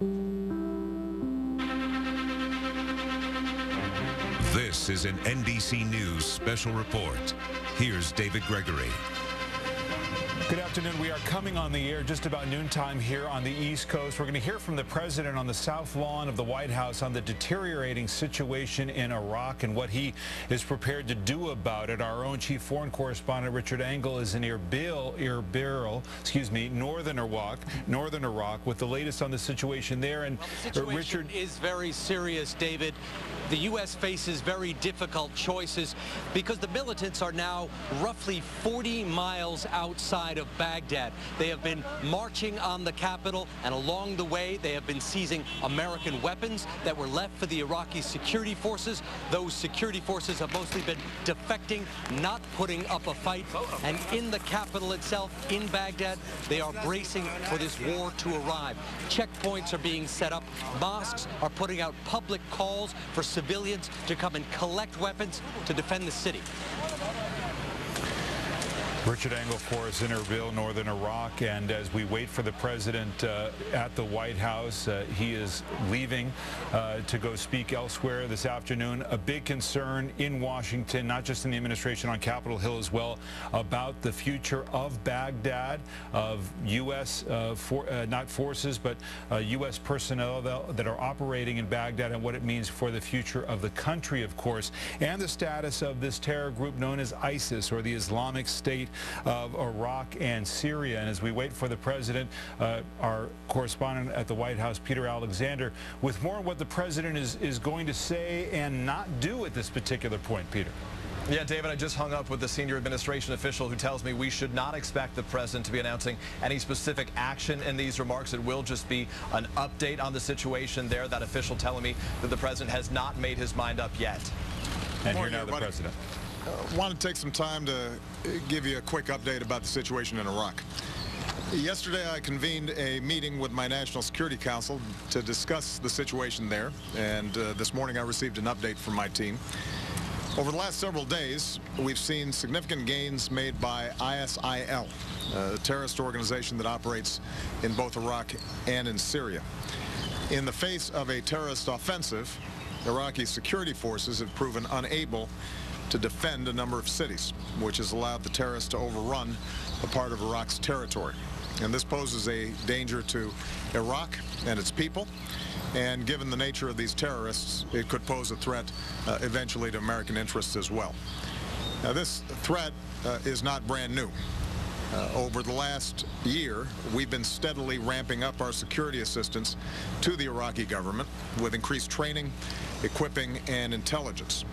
This is an NBC News special report. Here's David Gregory. Good afternoon. We are coming on the air just about noontime here on the East Coast. We're going to hear from the president on the South Lawn of the White House on the deteriorating situation in Iraq and what he is prepared to do about it. Our own chief foreign correspondent Richard Engel is in northern Iraq with the latest on the situation there. And well, the situation Richard is very serious, David. The U.S. faces very difficult choices because the militants are now roughly 40 miles outside of Baghdad. They have been marching on the capital, and along the way they have been seizing American weapons that were left for the Iraqi security forces. Those security forces have mostly been defecting, not putting up a fight. And in the capital itself, in Baghdad, they are bracing for this war to arrive. Checkpoints are being set up. Mosques are putting out public calls for civilians to come and collect weapons to defend the city. Richard Engel for us in Erbil, northern Iraq, and as we wait for the president at the White House, he is leaving to go speak elsewhere this afternoon. A big concern in Washington, not just in the administration, on Capitol Hill as well, about the future of Baghdad, of U.S. not forces, but U.S. personnel that are operating in Baghdad, and what it means for the future of the country, of course, and the status of this terror group known as ISIS, or the Islamic State of Iraq and Syria. And as we wait for the president, our correspondent at the White House, Peter Alexander, with more on what the president is going to say and not do at this particular point. Peter. Yeah, David, I just hung up with the senior administration official who tells me we should not expect the president to be announcing any specific action in these remarks. It will just be an update on the situation there. That official telling me that the president has not made his mind up yet. And here now the president. I want to take some time to give you a quick update about the situation in Iraq. Yesterday, I convened a meeting with my National Security Council to discuss the situation there, and this morning I received an update from my team. Over the last several days, we've seen significant gains made by ISIL, a terrorist organization that operates in both Iraq and in Syria. In the face of a terrorist offensive, Iraqi security forces have proven unable to defend a number of cities, which has allowed the terrorists to overrun a part of Iraq's territory. And this poses a danger to Iraq and its people, and given the nature of these terrorists, it could pose a threat eventually to American interests as well. Now, this threat is not brand new. Over the last year, we've been steadily ramping up our security assistance to the Iraqi government with increased training, equipping, and intelligence.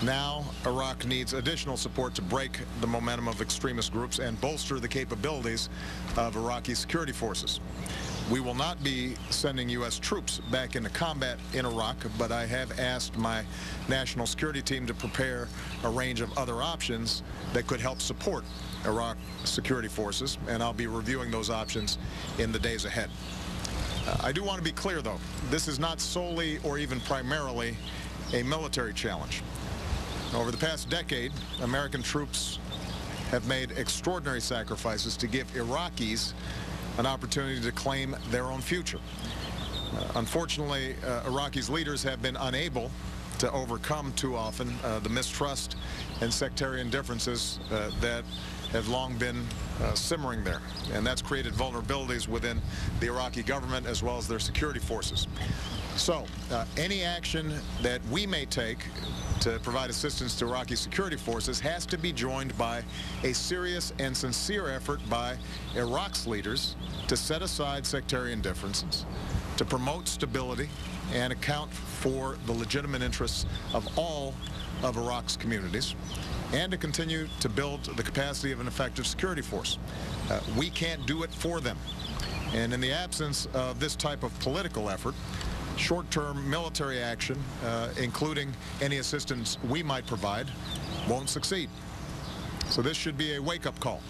Now, Iraq needs additional support to break the momentum of extremist groups and bolster the capabilities of Iraqi security forces. We will not be sending U.S. troops back into combat in Iraq, but I have asked my national security team to prepare a range of other options that could help support Iraq security forces, and I'll be reviewing those options in the days ahead. I do want to be clear, though, this is not solely or even primarily a military challenge. Over the past decade, American troops have made extraordinary sacrifices to give Iraqis an opportunity to claim their own future. Unfortunately, Iraqis' leaders have been unable to overcome too often the mistrust and sectarian differences that have long been simmering there. And that's created vulnerabilities within the Iraqi government as well as their security forces. So any action that we may take to provide assistance to Iraqi security forces has to be joined by a serious and sincere effort by Iraq's leaders to set aside sectarian differences, to promote stability, and account for the legitimate interests of all of Iraq's communities, and to continue to build the capacity of an effective security force. We can't do it for them. And in the absence of this type of political effort, short-term military action, including any assistance we might provide, won't succeed. So this should be a wake-up call.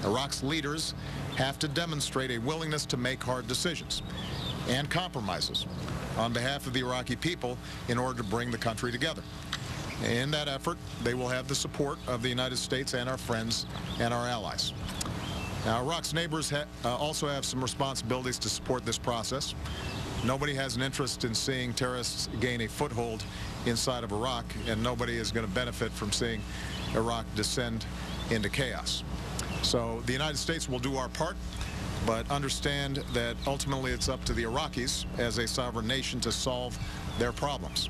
Iraq's leaders have to demonstrate a willingness to make hard decisions and compromises on behalf of the Iraqi people in order to bring the country together. In that effort, they will have the support of the United States and our friends and our allies. Now, Iraq's neighbors also have some responsibilities to support this process. Nobody has an interest in seeing terrorists gain a foothold inside of Iraq, and nobody is going to benefit from seeing Iraq descend into chaos. So the United States will do our part, but understand that ultimately it's up to the Iraqis as a sovereign nation to solve their problems.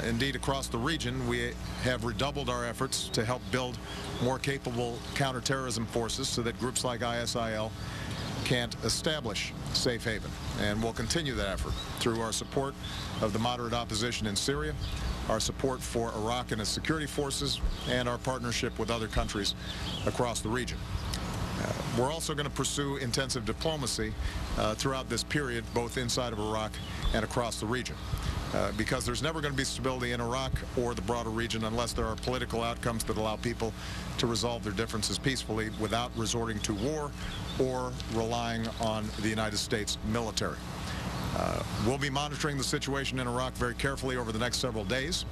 Indeed, across the region, we have redoubled our efforts to help build more capable counterterrorism forces so that groups like ISIL can't establish safe haven. And we'll continue that effort through our support of the moderate opposition in Syria, our support for Iraq and its security forces, and our partnership with other countries across the region. We're also going to pursue intensive diplomacy throughout this period, both inside of Iraq and across the region. Because there's never going to be stability in Iraq or the broader region unless there are political outcomes that allow people to resolve their differences peacefully without resorting to war or relying on the United States military. We'll be monitoring the situation in Iraq very carefully over the next several days.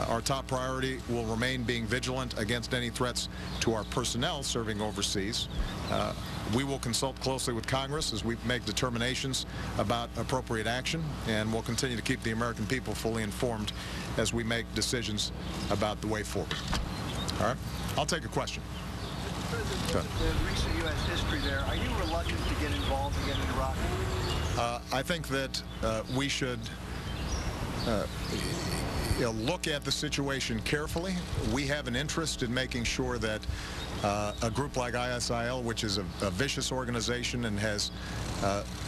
Our top priority will remain being vigilant against any threats to our personnel serving overseas. We will consult closely with Congress as we make determinations about appropriate action, and we'll continue to keep the American people fully informed as we make decisions about the way forward. All right? I'll take a question. The recent U.S. history there, are you reluctant to get involved again in Iraq? I think that we should look at the situation carefully. We have an interest in making sure that a group like ISIL, which is a vicious organization and has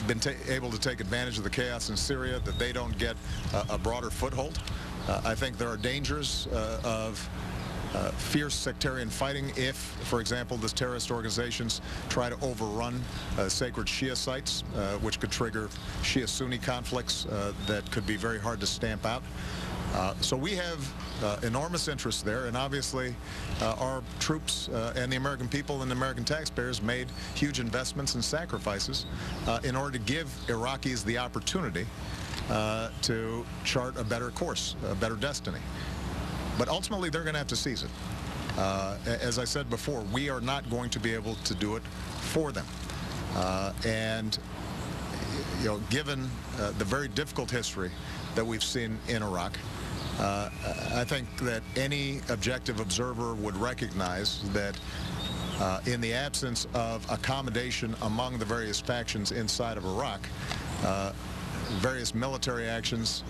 been able to take advantage of the chaos in Syria, that they don't get a broader foothold. I think there are dangers of fierce sectarian fighting if, for example, these terrorist organizations try to overrun sacred Shia sites, which could trigger Shia-Sunni conflicts that could be very hard to stamp out. So we have enormous interest there, and obviously our troops and the American people and the American taxpayers made huge investments and sacrifices in order to give Iraqis the opportunity to chart a better course, a better destiny. But ultimately, they're going to have to seize it. As I said before, we are not going to be able to do it for them. And given the very difficult history that we've seen in Iraq, I think that any objective observer would recognize that in the absence of accommodation among the various factions inside of Iraq, various military actions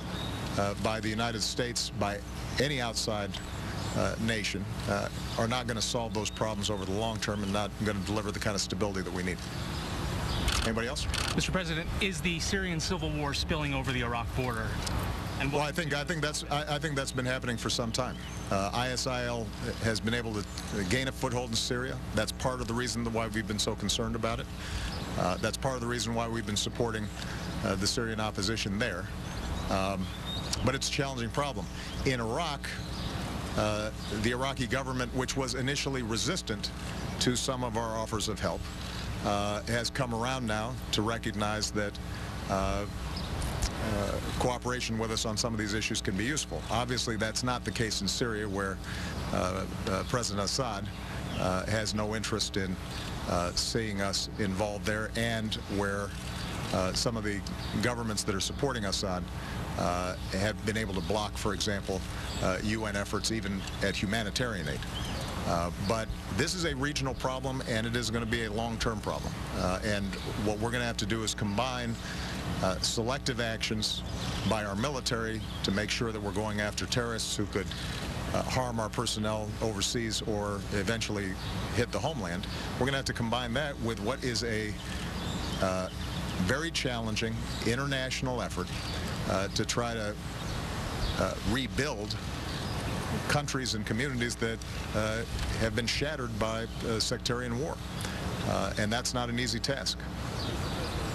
by the United States, by any outside nation, are not going to solve those problems over the long term and not going to deliver the kind of stability that we need. Anybody else? Mr. President, is the Syrian civil war spilling over the Iraq border? And well, I think that's been happening for some time. ISIL has been able to gain a foothold in Syria. That's part of the reason why we've been so concerned about it. That's part of the reason why we've been supporting the Syrian opposition there. But it's a challenging problem. In Iraq, the Iraqi government, which was initially resistant to some of our offers of help, has come around now to recognize that cooperation with us on some of these issues can be useful. Obviously, that's not the case in Syria, where President Assad has no interest in seeing us involved there, and where some of the governments that are supporting Assad have been able to block, for example, UN efforts even at humanitarian aid. But this is a regional problem, and it is going to be a long-term problem. And what we're going to have to do is combine selective actions by our military to make sure that we're going after terrorists who could harm our personnel overseas or eventually hit the homeland. We're going to have to combine that with what is a very challenging international effort to try to rebuild countries and communities that have been shattered by sectarian war. And that's not an easy task.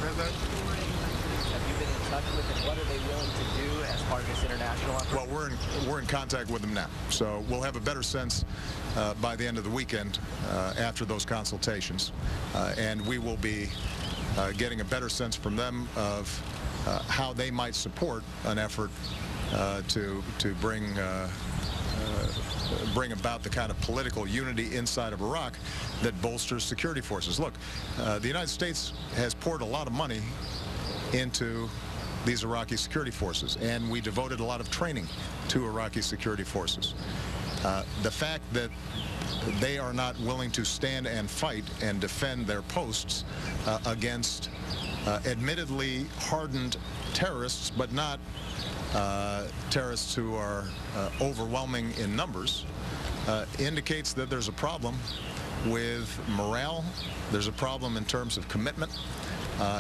President, have you been in touch with them? What are they willing to do as part of this international effort? Well, we're in contact with them now. So we'll have a better sense by the end of the weekend after those consultations. And we will be getting a better sense from them of how they might support an effort to bring about the kind of political unity inside of Iraq that bolsters security forces. Look, the United States has poured a lot of money into these Iraqi security forces, and we devoted a lot of training to Iraqi security forces. The fact that they are not willing to stand and fight and defend their posts against admittedly hardened terrorists, but not terrorists who are overwhelming in numbers, indicates that there's a problem with morale. There's a problem in terms of commitment,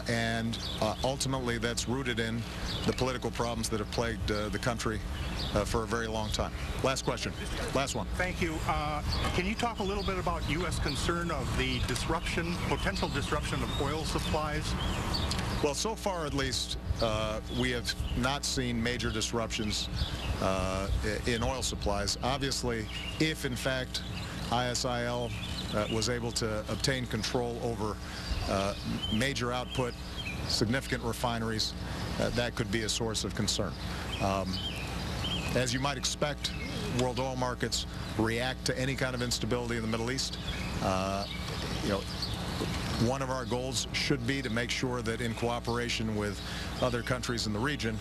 and ultimately that's rooted in the political problems that have plagued the country for a very long time. Last question. Last one. Thank you. Can you talk a little bit about U.S. concern of the disruption, potential disruption of oil supplies? Well, so far at least, we have not seen major disruptions in oil supplies. Obviously, if in fact ISIL was able to obtain control over major output, significant refineries, that could be a source of concern. As you might expect, world oil markets react to any kind of instability in the Middle East. One of our goals should be to make sure that in cooperation with other countries in the region,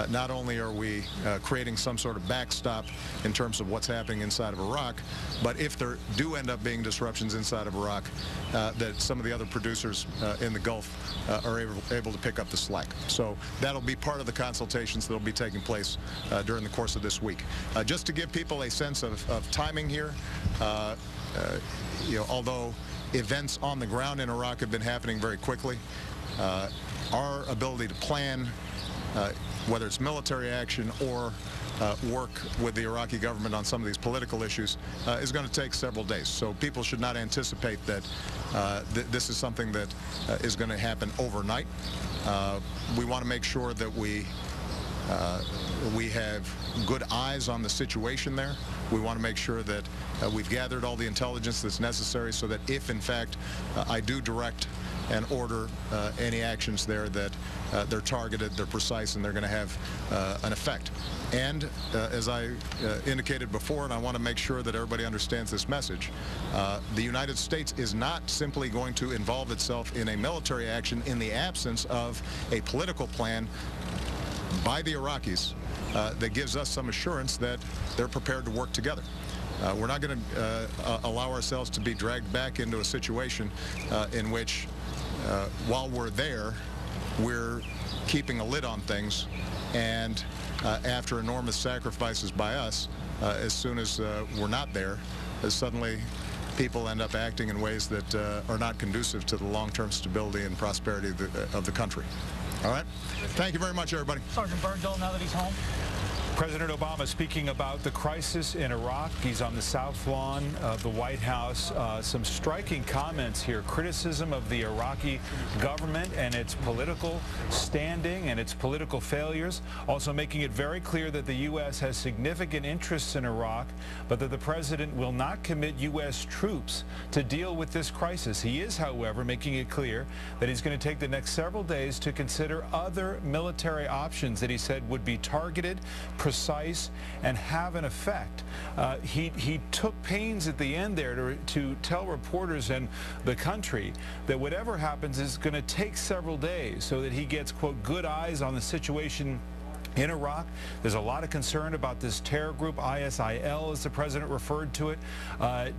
not only are we creating some sort of backstop in terms of what's happening inside of Iraq, but if there do end up being disruptions inside of Iraq, that some of the other producers in the Gulf are able to pick up the slack. So that'll be part of the consultations that will be taking place during the course of this week. Just to give people a sense of timing here, although events on the ground in Iraq have been happening very quickly, our ability to plan, whether it's military action or work with the Iraqi government on some of these political issues, is going to take several days. So people should not anticipate that this is something that is going to happen overnight. We want to make sure that we have good eyes on the situation there. We want to make sure that we've gathered all the intelligence that's necessary so that if, in fact, I do direct and order any actions there, that they're targeted, they're precise, and they're going to have an effect. And as I indicated before, and I want to make sure that everybody understands this message, the United States is not simply going to involve itself in a military action in the absence of a political plan by the Iraqis that gives us some assurance that they're prepared to work together. We're not going to allow ourselves to be dragged back into a situation in which, while we're there, we're keeping a lid on things, and after enormous sacrifices by us, as soon as we're not there, suddenly people end up acting in ways that are not conducive to the long-term stability and prosperity of the country. All right? Thank you very much, everybody. Sergeant Bergdahl, now that he's home. President Obama speaking about the crisis in Iraq. He's on the South Lawn of the White House. Some striking comments here. Criticism of the Iraqi government and its political standing and its political failures. Also making it very clear that the U.S. has significant interests in Iraq, but that the president will not commit U.S. troops to deal with this crisis. He is, however, making it clear that he's going to take the next several days to consider other military options that he said would be targeted, precise, and have an effect. He took pains at the end there to tell reporters and the country that whatever happens is going to take several days so that he gets, quote, good eyes on the situation in Iraq. There's a lot of concern about this terror group, ISIL, as the president referred to it,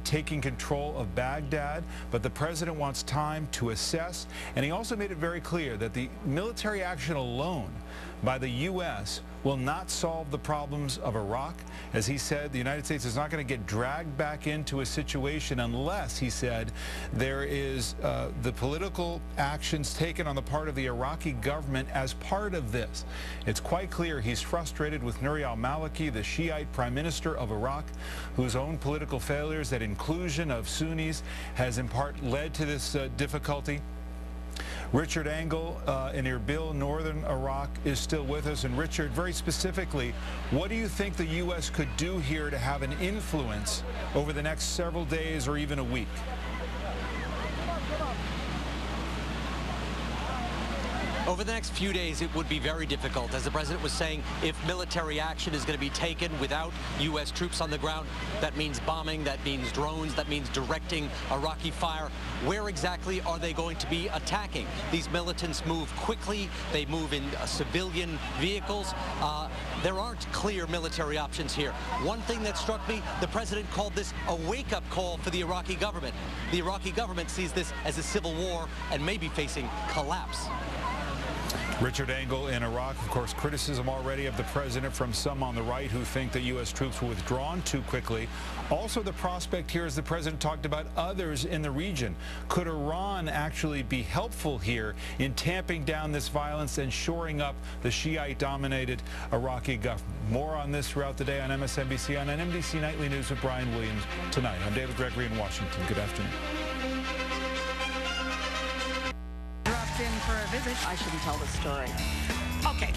taking control of Baghdad. But the president wants time to assess. And he also made it very clear that the military action alone by the U.S. will not solve the problems of Iraq. As he said, the United States is not going to get dragged back into a situation unless, he said, there is the political actions taken on the part of the Iraqi government as part of this. It's quite clear he's frustrated with Nouri al-Maliki, the Shiite prime minister of Iraq, whose own political failures, that inclusion of Sunnis, has in part led to this difficulty. Richard Engel in Erbil, northern Iraq, is still with us. And Richard, very specifically, what do you think the U.S. could do here to have an influence over the next several days or even a week? Over the next few days, it would be very difficult. As the president was saying, if military action is going to be taken without U.S. troops on the ground, that means bombing, that means drones, that means directing Iraqi fire. Where exactly are they going to be attacking? These militants move quickly. They move in civilian vehicles. There aren't clear military options here. One thing that struck me, the president called this a wake-up call for the Iraqi government. The Iraqi government sees this as a civil war and may be facing collapse. Richard Engel in Iraq, of course, criticism already of the president from some on the right who think that U.S. troops were withdrawn too quickly. Also, the prospect here, as the president talked about, others in the region. Could Iran actually be helpful here in tamping down this violence and shoring up the Shiite-dominated Iraqi government? More on this throughout the day on MSNBC, on NBC Nightly News with Brian Williams tonight. I'm David Gregory in Washington. Good afternoon. In for a visit. I shouldn't tell the story. Okay.